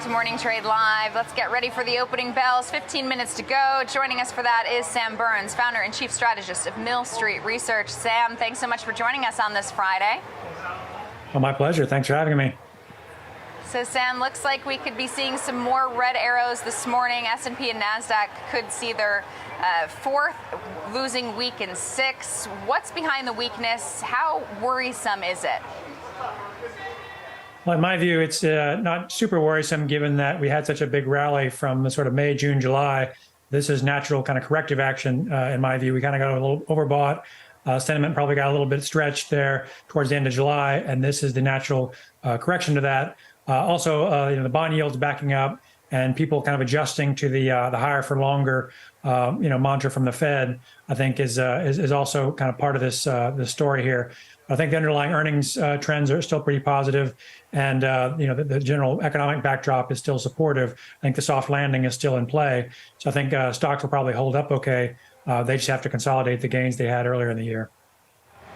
to Morning Trade Live. Let's get ready for the opening bells. 15 minutes to go. Joining us for that is Sam Burns, founder and chief strategist of Mill Street Research. Sam, thanks so much for joining us on this Friday. Well, my pleasure. Thanks for having me. So, Sam, looks like we could be seeing some more red arrows this morning. S&P and NASDAQ could see their fourth losing week in 6. What's behind the weakness? How worrisome is it? Well, in my view, it's not super worrisome given that we had such a big rally from the sort of May, June, July. This is natural kind of corrective action. In my view, we kind of got a little overbought. Sentiment probably got a little bit stretched there towards the end of July, and this is the natural correction to that. Also, the bond yields backing up and people kind of adjusting to the higher for longer, mantra from the Fed, I think is also kind of part of this story here. I think the underlying earnings trends are still pretty positive, and the general economic backdrop is still supportive. I think the soft landing is still in play, so I think stocks will probably hold up okay. They just have to consolidate the gains they had earlier in the year.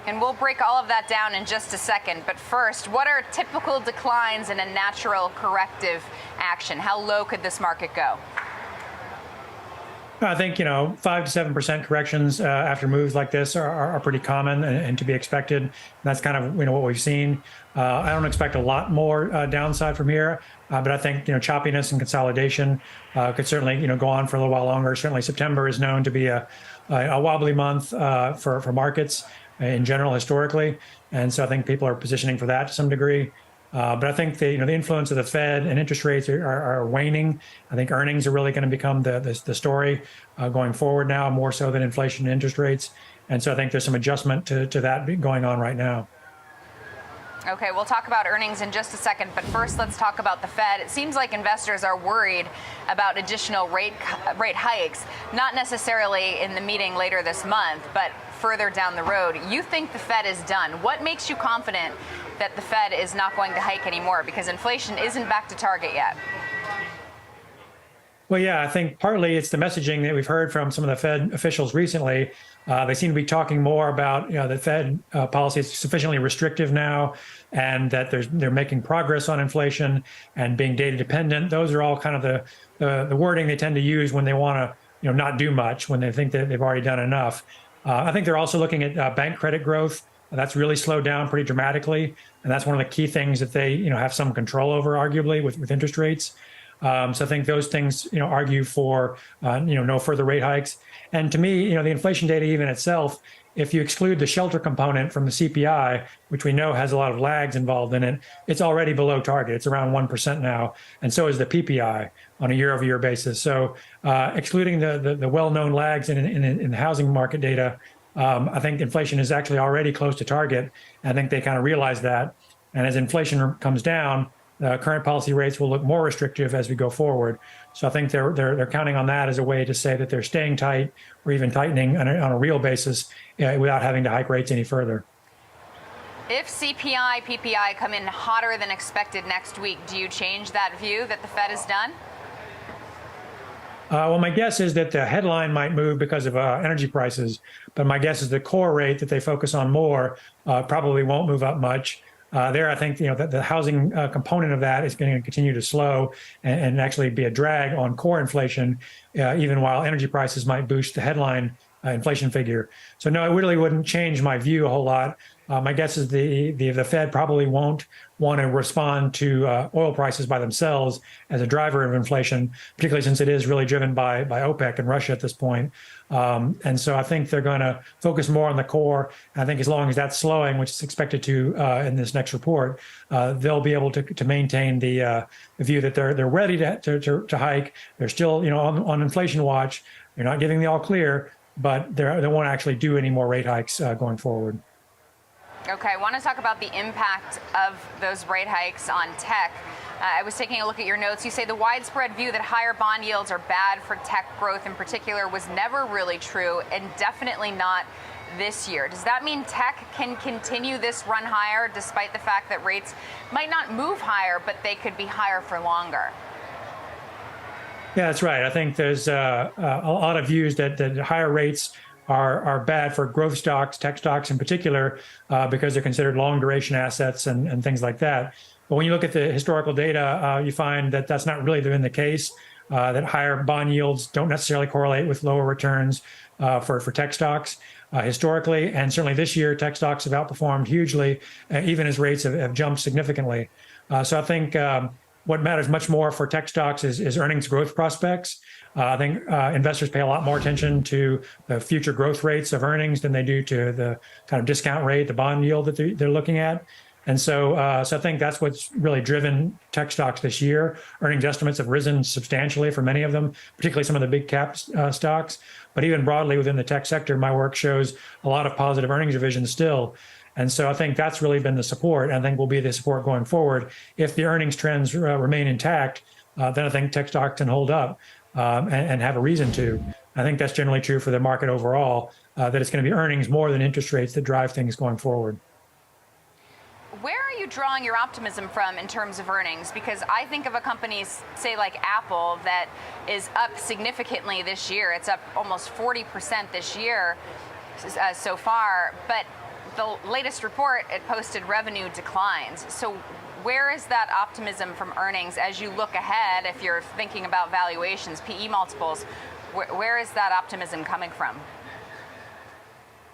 And we'll break all of that down in just a second. But first, what are typical declines in a natural corrective action? How low could this market go? I think 5 to 7% corrections after moves like this are pretty common and to be expected. And that's kind of what we've seen. I don't expect a lot more downside from here, but I think choppiness and consolidation could certainly go on for a little while longer. Certainly, September is known to be a wobbly month for markets in general historically, and so I think people are positioning for that to some degree. But I think the influence of the Fed and interest rates are waning. I think earnings are really going to become the story going forward now, more so than inflation and interest rates. And so I think there's some adjustment to that going on right now. Okay, we'll talk about earnings in just a second, but first let's talk about the Fed. It seems like investors are worried about additional rate hikes, not necessarily in the meeting later this month, but further down the road. You think the Fed is done. What makes you confident that the Fed is not going to hike anymore? Because inflation isn't back to target yet. Well, yeah, I think partly it's the messaging that we've heard from some of the Fed officials recently. They seem to be talking more about the Fed policy is sufficiently restrictive now, and that they're making progress on inflation and being data dependent. Those are all kind of the wording they tend to use when they want to not do much, when they think that they've already done enough. I think they're also looking at bank credit growth. That's really slowed down pretty dramatically, and that's one of the key things that they have some control over, arguably, with interest rates. So I think those things argue for no further rate hikes. And to me, the inflation data even itself, if you exclude the shelter component from the CPI, which we know has a lot of lags involved in it, it's already below target. It's around 1% now, and so is the PPI on a year-over-year basis. So excluding the well-known lags in the housing market data, I think inflation is actually already close to target. I think they kind of realize that. And as inflation comes down, current policy rates will look more restrictive as we go forward. So I think they're counting on that as a way to say that they're staying tight or even tightening on a real basis without having to hike rates any further. If CPI, PPI come in hotter than expected next week, do you change that view that the Fed is done? Well, my guess is that the headline might move because of energy prices, but my guess is the core rate that they focus on more probably won't move up much. I think that the housing component of that is going to continue to slow and actually be a drag on core inflation, even while energy prices might boost the headline inflation figure. So no, it really wouldn't change my view a whole lot. My guess is the Fed probably won't want to respond to oil prices by themselves as a driver of inflation, particularly since it is really driven by OPEC and Russia at this point. And so I think they're going to focus more on the core. I think as long as that's slowing, which is expected to in this next report, they'll be able to maintain the view that they're ready to hike. They're still on inflation watch. They're not giving the all clear, but they won't actually do any more rate hikes going forward. Okay, I want to talk about the impact of those rate hikes on tech. I was taking a look at your notes. You say the widespread view that higher bond yields are bad for tech growth in particular was never really true, and definitely not this year. Does that mean tech can continue this run higher despite the fact that rates might not move higher, but they could be higher for longer? Yeah, that's right. I think there's a lot of views that higher rates are bad for growth stocks, tech stocks in particular, because they're considered long duration assets and things like that. But when you look at the historical data, you find that that's not really been the case. That higher bond yields don't necessarily correlate with lower returns for tech stocks historically. And certainly this year, tech stocks have outperformed hugely, even as rates have jumped significantly. So I think what matters much more for tech stocks is earnings growth prospects. I think investors pay a lot more attention to the future growth rates of earnings than they do to the kind of discount rate, the bond yield that they're looking at. And so I think that's what's really driven tech stocks this year. Earnings estimates have risen substantially for many of them, particularly some of the big cap stocks. But even broadly within the tech sector, my work shows a lot of positive earnings revisions still. And so I think that's really been the support, and I think will be the support going forward. If the earnings trends remain intact, then I think tech stocks can hold up and have a reason to. I think that's generally true for the market overall, that it's going to be earnings more than interest rates that drive things going forward. Where are you drawing your optimism from in terms of earnings? Because I think of a company, say like Apple, that is up significantly this year. It's up almost 40% this year so far. But the latest report, it posted revenue declines. So where is that optimism from earnings as you look ahead, if you're thinking about valuations, PE multiples? Where is that optimism coming from?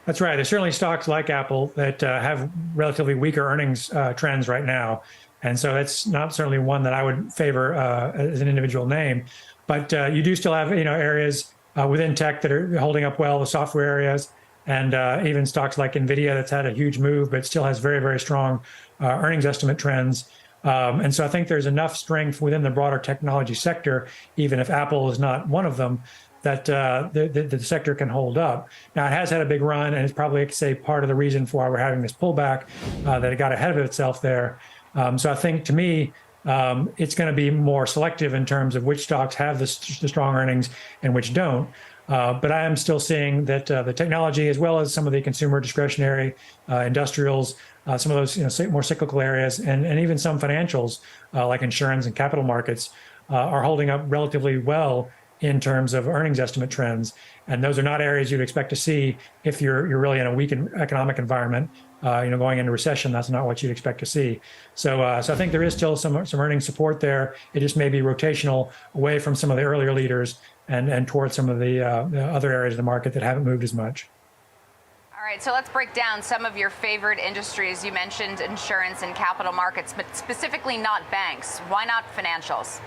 That's right. There's certainly stocks like Apple that have relatively weaker earnings trends right now. And so that's not certainly one that I would favor as an individual name. But you do still have areas within tech that are holding up well, the software areas, and even stocks like NVIDIA that's had a huge move, but still has very, very strong earnings estimate trends. And so I think there's enough strength within the broader technology sector, even if Apple is not one of them, that the sector can hold up. Now, it has had a big run, and it's probably, say, part of the reason for why we're having this pullback, that it got ahead of itself there. So I think, to me, it's going to be more selective in terms of which stocks have the strong earnings and which don't. But I am still seeing that the technology, as well as some of the consumer discretionary, industrials, some of those more cyclical areas, and even some financials like insurance and capital markets are holding up relatively well in terms of earnings estimate trends. And those are not areas you'd expect to see if you're really in a weak economic environment. Going into recession, that's not what you'd expect to see. So I think there is still some earnings support there. It just may be rotational away from some of the earlier leaders and towards some of the other areas of the market that haven't moved as much. All right, so let's break down some of your favorite industries. You mentioned insurance and capital markets, but specifically not banks. Why not financials?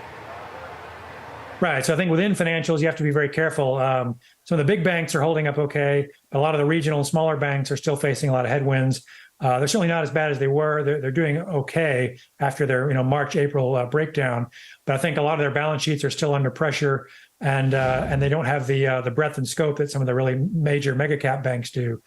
Right. So I think within financials, you have to be very careful. So the big banks are holding up okay, but a lot of the regional and smaller banks are still facing a lot of headwinds. They're certainly not as bad as they were. They're doing okay after their March, April breakdown. But I think a lot of their balance sheets are still under pressure, and they don't have the breadth and scope that some of the really major mega cap banks do.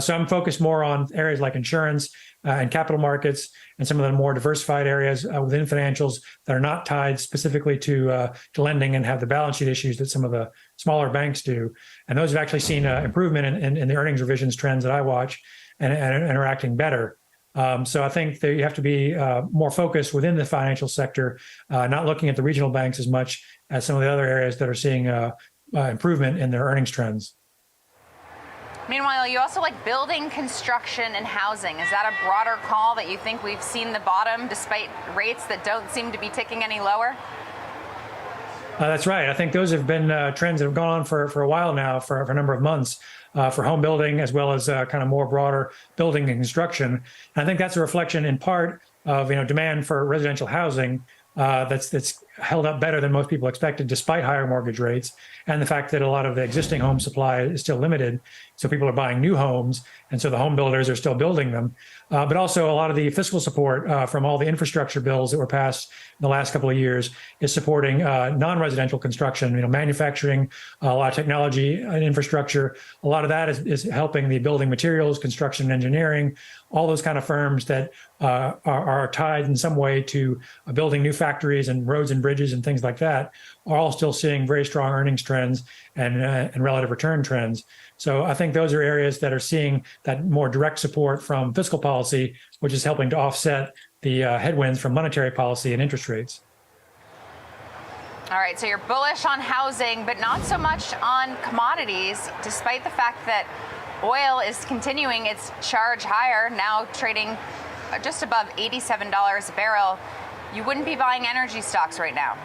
So I'm focused more on areas like insurance and capital markets and some of the more diversified areas within financials that are not tied specifically to lending and have the balance sheet issues that some of the smaller banks do. And those have actually seen improvement in the earnings revisions trends that I watch and are acting better. So I think that you have to be more focused within the financial sector, not looking at the regional banks as much as some of the other areas that are seeing improvement in their earnings trends. Meanwhile, you also like building, construction, and housing. Is that a broader call that you think we've seen the bottom despite rates that don't seem to be ticking any lower? That's right. I think those have been trends that have gone on for a while now, for a number of months, for home building as well as kind of more broader building and construction. And I think that's a reflection in part of demand for residential housing that's held up better than most people expected, despite higher mortgage rates, and the fact that a lot of the existing home supply is still limited. So people are buying new homes, and so the home builders are still building them. But also a lot of the fiscal support from all the infrastructure bills that were passed in the last couple of years is supporting non-residential construction, manufacturing, a lot of technology and infrastructure. A lot of that is helping the building materials, construction and engineering, all those kind of firms that are tied in some way to building new factories and roads and bridges and things like that, are all still seeing very strong earnings trends and relative return trends. So I think those are areas that are seeing that more direct support from fiscal policy, which is helping to offset the headwinds from monetary policy and interest rates. All right, so you're bullish on housing, but not so much on commodities, despite the fact that oil is continuing its charge higher, now trading just above $87 a barrel, you wouldn't be buying energy stocks right now.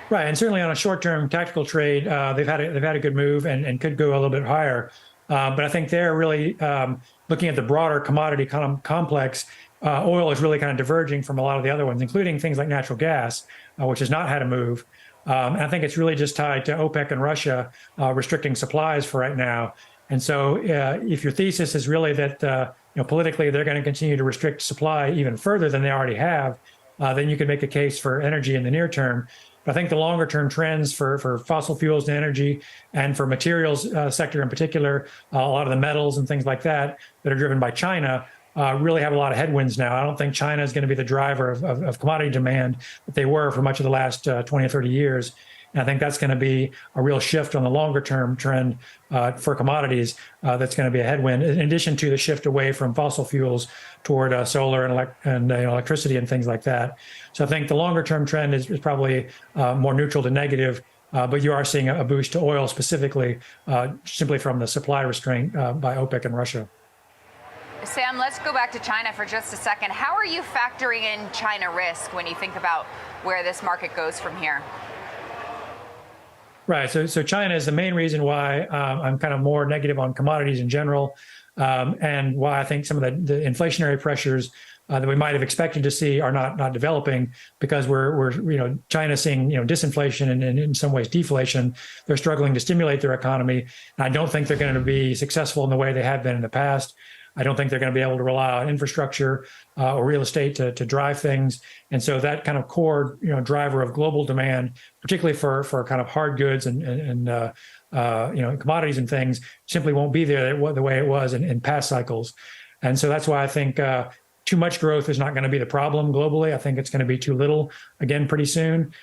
Right, and certainly on a short-term tactical trade, they've had a good move and could go a little bit higher. But I think they're really looking at the broader commodity complex. Oil is really kind of diverging from a lot of the other ones, including things like natural gas, which has not had a move. And I think it's really just tied to OPEC and Russia restricting supplies for right now. And so if your thesis is really that politically they're going to continue to restrict supply even further than they already have, then you could make a case for energy in the near term. But I think the longer term trends for fossil fuels and energy and for materials sector in particular, a lot of the metals and things like that that are driven by China really have a lot of headwinds now. I don't think China is going to be the driver of commodity demand that they were for much of the last 20 or 30 years. And I think that's going to be a real shift on the longer term trend for commodities. That's going to be a headwind, in addition to the shift away from fossil fuels toward solar and electricity and things like that. So I think the longer term trend is probably more neutral to negative. But you are seeing a boost to oil specifically, simply from the supply restraint by OPEC and Russia. Sam, let's go back to China for just a second. How are you factoring in China risk when you think about where this market goes from here? Right. So China is the main reason why I'm kind of more negative on commodities in general, and why I think some of the inflationary pressures that we might have expected to see are not developing, because we're China's seeing disinflation and in some ways deflation. They're struggling to stimulate their economy, and I don't think they're going to be successful in the way they have been in the past. I don't think they're going to be able to rely on infrastructure or real estate to drive things. And so that kind of core driver of global demand, particularly for kind of hard goods and commodities and things, simply won't be there the way it was in past cycles. And so that's why I think too much growth is not going to be the problem globally. I think it's going to be too little again pretty soon,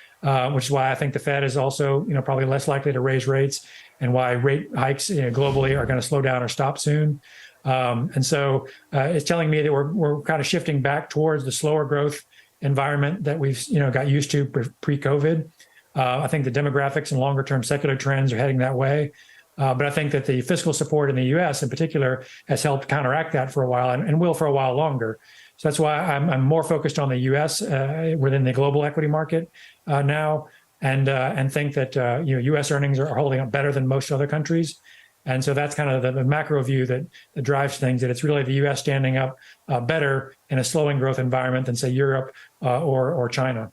which is why I think the Fed is also probably less likely to raise rates, and why rate hikes globally are going to slow down or stop soon. And so it's telling me that we're kind of shifting back towards the slower growth environment that we've got used to pre-COVID. I think the demographics and longer term secular trends are heading that way. But I think that the fiscal support in the U.S. in particular has helped counteract that for a while and will for a while longer. So that's why I'm more focused on the U.S. Within the global equity market now, and think that U.S. earnings are holding up better than most other countries. And so that's kind of the macro view that drives things, that it's really the U.S. standing up better in a slowing growth environment than, say, Europe or China.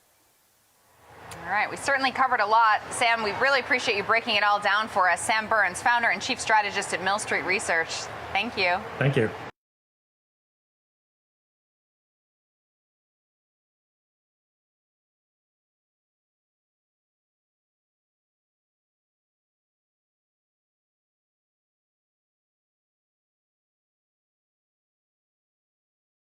All right, we certainly covered a lot. Sam, we really appreciate you breaking it all down for us. Sam Burns, founder and chief strategist at Mill Street Research. Thank you. Thank you.